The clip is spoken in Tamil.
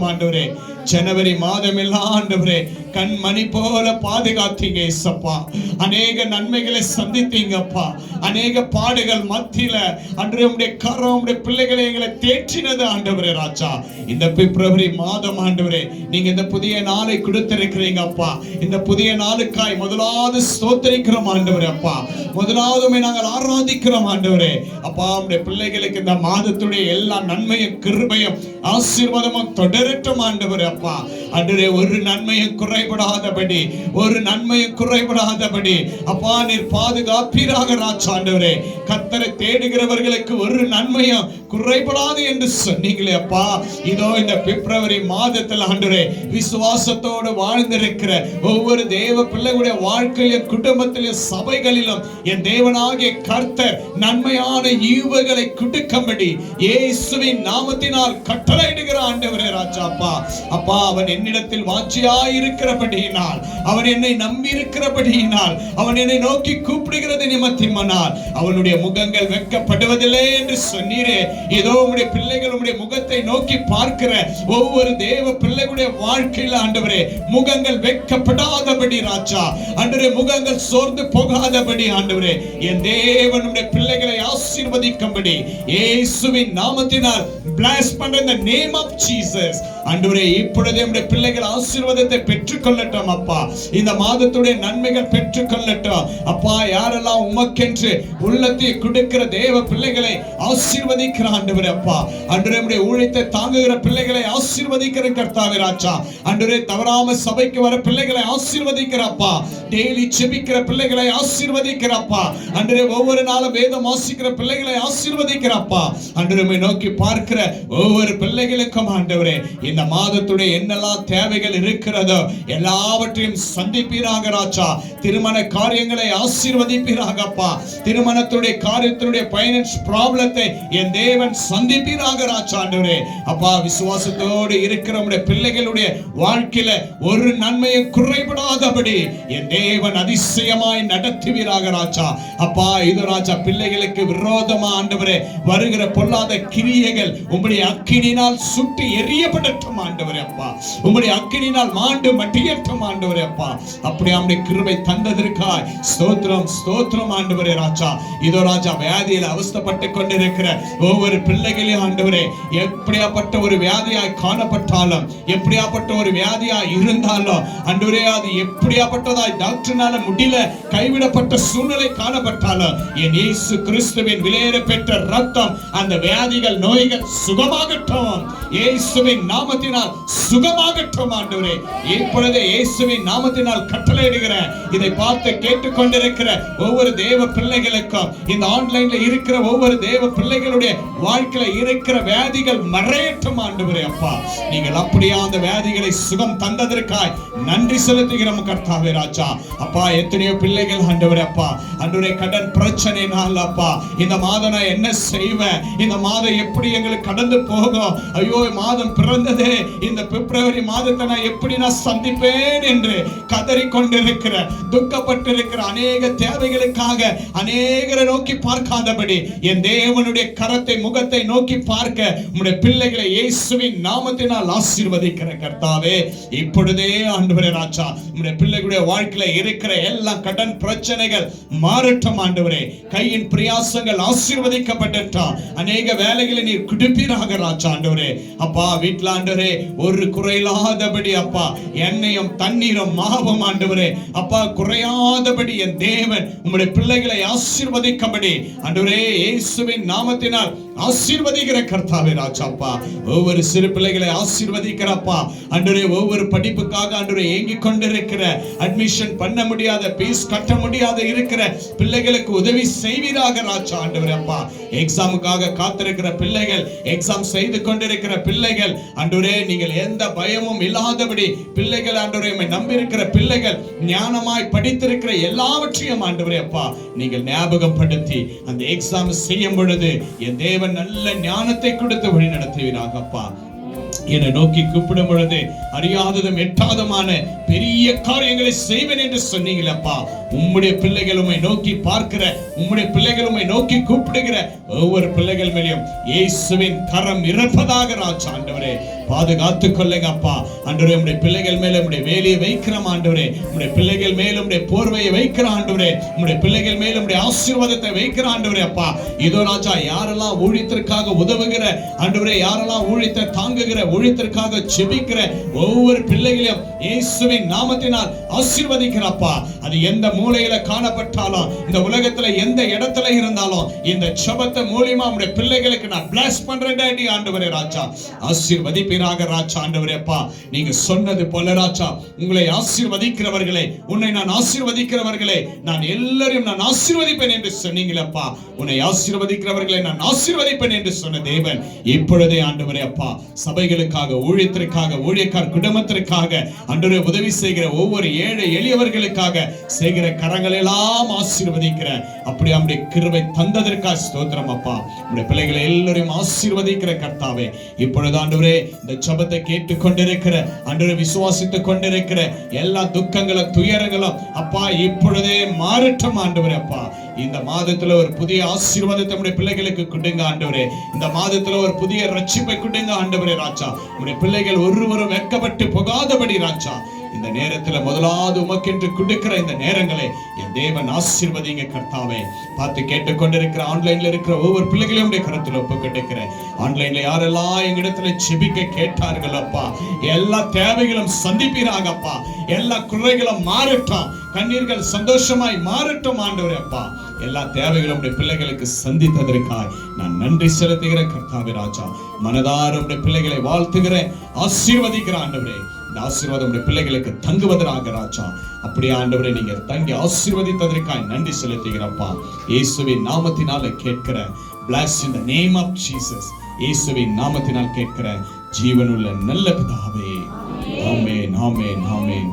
ஆண்டவரே, ஜனவரி மாதம் எல்லாம் ஆண்டவரே கண்மணி போல பாதுகாத்தீங்க ஏசப்பா. அநேக நன்மைகளை சந்தித்தீங்கப்பா. அநேக பாடுகள் மத்தியில அன்று உம்முடைய கரம் உம்முடைய பிள்ளைகளை எங்களை தேற்றினது ஆண்டவரே ராஜா. இந்த பிப்ரவரி மாதம் ஆண்டவரே நீங்க இந்த புதிய நாளை கொடுத்திருக்கிறீங்க அப்பா. இந்த புதிய நாளுக்காய் முதலாவது ஸ்தோத்திரிக்கிறோம் ஆண்டவரே அப்பா. முதலாவது நாங்கள் ஆராதிக்கிறோம் ஆண்டவரே அப்பா. உம்முடைய பிள்ளைகளுக்கு இந்த மாதத்துடைய எல்லா நன்மையும் கிருபையும் ஆசீர்வாதமும் தொடரட்டும் ஆண்டவரே அப்பா. ஆண்டவரே ஒரு நன்மையும் குறைபடாதபடி அப்பா நீர் பாதுகாப்பீராக ராஜா. ஆண்டவரே கர்த்தரை தேடுகிறவர்களுக்கு ஒரு நன்மையும் குறைபடாது என்று சொன்னீங்களே அப்பா. இதோ இந்த பிப்ரவரி மாதத்தில் ஆண்டவரே விசுவாசத்தோடு வாழ்ந்திருக்கிற ஒவ்வொரு தேவ பிள்ளைகளுடைய வாழ்க்கையிலும் குடும்பத்திலும் சபைகளிலும் என் தேவனாகிய கர்த்தர் நன்மையான ஈவுகளை கொடுக்கும்படி இயேசுவின் நாமத்தினால் கட்டளையிடுகிற ஆண்டவரே ராஜா அப்பா. அப்பா அவன் என்னிடத்தில் வாஞ்சியாய் இருக்கிறபடியினால், அவன் என்னை நம்பி இருக்கிறபடியினால், அவன் என்னை நோக்கி கூப்பிடுகிறது நிமித்தமானால் அவனுடைய முகங்கள் வெட்கப்படுவதில்லை என்று சொன்னீரே. ஏதோ உம்முடைய பிள்ளைகள் உம்முடைய முகத்தை நோக்கி பார்க்கிற ஒவ்வொரு தேவ பிள்ளைகளுடைய வாழ்க்கையில் ஆண்டவரே முகங்கள் வெட்கப்படாதபடி ராஜா. ஆண்டவரே முகங்கள் சோர்ந்து போகாதபடி ஆண்டவரே என் தேவனுடைய பிள்ளைகளை ஆசீர்வதிக்கும்படி இயேசுவின் நாமத்தினால் bless பண்ற in the name of Jesus. ஆண்டவரே இப்பொழுதே நம்முடைய பிள்ளைகள் ஆசீர்வாதத்தை பெற்றுக்கொள்ளட்டும் அப்பா. இந்த மாதத்துடைய நன்மைகள் பெற்றுக்கொள்ளட்டும் அப்பா. யாரெல்லாம் உமக்கென்று உள்ளத்தை கொடுக்கிற தேவ பிள்ளைகளை ஆசீர்வதிக்கிற ஆண்டவரே அப்பா. ஆண்டவரே நம்முடைய ஊழியத்தை தாங்குகிற பிள்ளைகளை ஆசீர்வதிக்கிற கர்த்தாவே ராஜா. ஆண்டவரே தவறாம சபைக்கு வர பிள்ளைகளை ஆசீர்வதிக்கிறப்பா. டெய்லி செபிக்கிற பிள்ளைகளை ஆசீர்வதிக்கிறப்பா. ஆண்டவரே ஒவ்வொரு நாளும் வேதம் வாசிக்கிற பிள்ளைகளை ஆசீர்வதிக்கிறப்பா. ஆண்டவரை நோக்கி பார்க்கிற ஒவ்வொரு பிள்ளைகளுக்கும் ஆண்டவரே இந்த மாதத்துடைய என்னெல்லாம் தேவைகள் இருக்கிறதோ எல்லாவற்றையும் சந்திப்பீராக ராஜா. திருமண காரியங்களை ஆசீர்வதிப்பீராகப்பா. திருமணத்துடைய காரியத்தினுடைய ஃபைனான்ஸ் ப்ராப்ளத்தை என் தேவன் சந்திப்பீராக ராஜா. ஆண்டவரே அப்பா விசுவாசத்தோடு இருக்கிற உம்முடைய பிள்ளைகளுடைய வாழ்க்கையில ஒரு நன்மையும் குறைபடாதபடி என் தேவன் அதிசயமாய் நடத்துவீராக ராஜா. அப்பா இது ராஜா பிள்ளைகளுக்கு விரோதமா ஆண்டவரே வருகிற பொல்லாத கிரியைகள் உம்முடைய அக்கினியினால் சுட்டு எரியப்படட்டும் ஆண்டவரே அப்பா. உம்முடைய அக்கினியினால் மாண்டு மட்டியட்டும் ஆண்டவரே அப்பா. அப்படி அவருடைய கிருபை தந்ததற்காய் ஸ்தோத்திரம் ஸ்தோத்திரம் ஆண்டவரே ராஜா. இதோ ராஜா வியாதியில் அவஸ்தைப்பட்டு கொண்டிருக்கிற ஒவ்வொரு பிள்ளைகளையும் ஆண்டவரே எப்படியாப்பட்ட ஒரு வியாதியாய் காணப்பட்டாலும், எப்படியாப்பட்ட ஒரு வியாதியாய் இருந்தாலும் ஆண்டவரே அது எப்படியாப்பட்டதாய் டாக்டர்னால முடியல கைவிடப்பட்ட சூழ்நிலை காணப்பட்டாலும் என் இயேசு கிறிஸ்துவின் விலையேற பெற்ற ரத்தம் அந்த வியாதிகள் நோய்கள் சுகமாகட்டும். இயேசுவின் நாமத்தினால் சுகமாகட்டும் ஆண்டவரே. இப்பொழுது இயேசுவின் நாமத்தினால் கட்டளையிடுகிறேன். இதை பார்த்து கேட்டுக்கொண்டிருக்கிற ஒவ்வொரு தேவ பிள்ளைகளுக்கும் இந்த ஆன்லைன்ல இருக்கிற ஒவ்வொரு தேவ பிள்ளைகளுடைய வாழ்க்கையில இருக்கிற வியாதிகள் மறையட்டும் ஆண்டவரே அப்பா. நீங்கள் அப்படியே அந்த வியாதிகளை சுகம் தந்ததற்காய் நன்றி செலுத்துகிறோம் கர்த்தாவே ராஜா. அப்பா எத்தனையோ பிள்ளைகள் ஆண்டவரே அப்பா ஆண்டவரே கடன் பிரச்சனைனால அப்பா இந்த மாதம் நான் என்ன செய்வேன், இந்த மாதம் எப்படி எங்களுக்கு கடந்து போகும், ஐயோ மாதம் பிறந்ததே இந்த பிப்ரவரி மாதத்தை நான் எப்படி நான் சந்திப்பேன் என்று கதறிக்கொண்டிருக்கிற துக்கப்பட்டிருக்கிற அநேக தேவைகளுக்காக அநேகரை நோக்கி பார்க்காதபடி என் தேவனுடைய கரத்தை முகத்தை நோக்கி பார்க்க உம்முடைய பிள்ளைகளை இயேசுவின் நாமத்தினால் ஆசீர்வதிக்கிற கர்த்தாவே. இப்பொழுதே ஆண்டவரே ராஜா உம்முடைய பிள்ளைகளுடைய வாழ்க்கையில இருக்கிற எல்லா கடன் பிரச்சனைகள் மாறட்டும் ஆண்டவரே. கையின் பிரயாசங்கள் ஆசீர்வதிக்கப்படட்டும். அநேக வேலைகளை நீர் கொடுப்பீராக ராஜா. ஆண்டவரே அப்பா வீட்ல ஆண்டவரே ஒரு குறையில்லாதபடி அப்பா எண்ணெயும் தண்ணீரும் மாவும் ஆண்டவரே அப்பா குறையாதபடி என் தேவன் உம்முடைய பிள்ளைகளை ஆசீர்வதிக்கும்படி ஆண்டவரே இயேசுவின் நாமத்தினால் ஆசீர்வதிக்கிற கர்த்தாவே ராஜா அப்பா. ஒவ்வொரு சிறு பிள்ளைகளை ஆசீர்வதிக்கிறப்பா ஆண்டவரே. ஒவ்வொரு படிப்புக்காக ஆண்டவரே ஏங்கிக் கொண்டிருக்கிற அட்மிஷன் பண்ண முடியாத ஃபீஸ் கட்ட முடியாத இருக்கிற பிள்ளைகளுக்கு உதவி செய்வீராக ராஜா. ஆண்டவரே அப்பா எக்ஸாமுக்காக காத்திருக்கிற பிள்ளைகள், எக்ஸாம் செய்து கொண்டிருக்கிற பிள்ளைகள் ஆண்டவரே நீங்கள் எந்த பயமும் இல்லாதபடி பிள்ளைகள் ஆண்டவரே நம்பி இருக்கிற பிள்ளைகள் ஞானமாய் படித்திருக்கிற எல்லாவற்றையும் ஆண்டவரே அப்பா நீங்கள் ஞாபகம் படுத்தி அந்த எக்ஸாம் செய்யும் பொழுது என் தேவன் நல்ல ஞானத்தை கொடுத்து வழி நடத்துவீராக அப்பா. என்னை நோக்கி கூப்பிடும் பொழுது அறியாததும் எட்டாதமான பெரிய காரியங்களை செய்வேன் என்று சொன்னீங்களப்பா. உம்முடைய பிள்ளைகள் உம்மை நோக்கி பார்க்கிற, உம்முடைய பிள்ளைகள் உம்மை நோக்கி கூப்பிடுகிற ஒவ்வொரு பிள்ளைகள் மேலும் இயேசுவின் கரம் இருப்பதாக ராஜா ஆண்டவரே பாதுகாத்துக் கொள்ளுங்க அப்பா. ஆண்டவரே உம்முடைய பிள்ளைகள் மேல உம்முடைய வேலையை வைக்கிறோம் ஆண்டவரே. உம்முடைய பிள்ளைகள் மேல உம்முடைய போர்வையை வைக்கிற ஆண்டவரே. உம்முடைய பிள்ளைகள் மேல உம்முடைய ஆசீர்வாதத்தை வைக்கிற ஆண்டவரே அப்பா. இதோ ராஜா யாரெல்லாம் ஊழியத்திற்காக உதவுகிற ஆண்டவரே, யாரெல்லாம் ஊழியத்தை தாங்குகிற, ஊழியத்திற்காக ஜெபிக்கிற ஒவ்வொரு பிள்ளைகளையும் இயேசுவின் நாமத்தினால் ஆசீர்வதிக்கிறப்பா. அது எந்த மூலையில காணப்பட்டாலும், இந்த உலகத்துல எந்த இடத்துல இருந்தாலும், இந்த ஜெபத்தை மூலமா உம்முடைய பிள்ளைகளுக்கு நான் பிளஸ் பண்றேன் டாடி ஆண்டவரே ராஜா. ஆசீர்வதிப்பீராக ராஜா ஆண்டவரே அப்பா. நீங்க சொன்னது போல ராஜா, உங்களை ஆசீர்வதிக்கிறவர்களே, உன்னை நான் ஆசீர்வதிக்கிறவர்களே, நான் எல்லாரையும் நான் ஆசீர்வதிப்பேன் என்று சொன்னீங்களப்பா. உன்னை ஆசீர்வதிக்கிறவர்களை நான் ஆசீர்வதிப்பேன் என்று சொன்ன தேவன் இப்பொழுதே ஆண்டவரே அப்பா, சபைகளுக்காக, ஊழியத்திற்காக, ஊழியக்கார குடும்பத்திற்காக ஆண்டவரே உதவி செய்கிற ஒவ்வொரு ஏழை எளியவர்களுக்காக செய்கிற கரங்கள் எல்லாம் ஆசீர்வதிக்கிற அப்படி நம்முடைய கிருபை தந்ததற்காக ஸ்தோத்திரம் அப்பா. நம்முடைய பிள்ளைகளை எல்லாரையும் ஆசீர்வதிக்கிற கர்த்தாவே, இப்பொழுது ஆண்டவரே இந்த ஜெபத்தை கேட்டுக் கொண்டிருக்கிற ஆண்டவரே, விசுவாசித்துக் கொண்டிருக்கிற எல்லா துக்கங்களும் துயரங்களும் அப்பா இப்பொழுதே மாறட்டும் ஆண்டவரே அப்பா. இந்த மாதத்துல ஒரு புதிய ஆசீர்வாதத்தை நம்முடைய பிள்ளைகளுக்கு கொடுங்க ஆண்டவரே. இந்த மாதத்துல ஒரு புதிய ரட்சிப்பை கொடுங்க ஆண்டவரே ராஜா. நம்முடைய பிள்ளைகள் ஒருவரும் வெட்கப்பட்டு போகாதபடி ராஜா, இந்த நேரத்துல முதலாவது உமக்கென்று கொடுக்கிற இந்த நேரங்களை என் தேவன் ஆசீர்வதிங்க கர்த்தாவே. பார்த்து கேட்டுக்கொண்டிருக்கிற ஆன்லைன்ல இருக்கிற ஒவ்வொரு பிள்ளைகளையும் உடைய கருத்துல ஒப்புக்கொண்டிருக்கிறேன். ஆன்லைன்ல யாரெல்லாம் எங்களிடத்துல ஜெபிக்க கேட்டார்கள் அப்பா, எல்லா தேவைகளும் சந்திப்பீராக அப்பா. எல்லா குறைகளும் மாறட்டும், கண்ணீர்கள் சந்தோஷமாய் மாறட்டும் ஆண்டவரே அப்பா. எல்லா தேவைகளும் உடைய பிள்ளைகளுக்கு சந்தித்ததற்காய் நான் நன்றி செலுத்துகிற கர்த்தாவே ராஜா. மனதார உடைய பிள்ளைகளை வாழ்த்துகிறேன், ஆசீர்வதிக்கிற ஆண்டவரே. இந்த ஆசீர்வாதம் உடைய பிள்ளைகளுக்கு தங்குவதற்காக ராஜா. அப்படியே ஆண்டவரே நீங்க தங்கி ஆசீர்வதித்ததற்காய் நன்றி செலுத்துகிறப்பா. இயேசுவின் நாமத்தினால கேட்கிற, bless in the name of Jesus. இயேசுவின் நாமத்தினால் கேட்கிற ஜீவனுள்ள நல்ல பிதாவே. ஆமென், ஆமென், ஆமென்.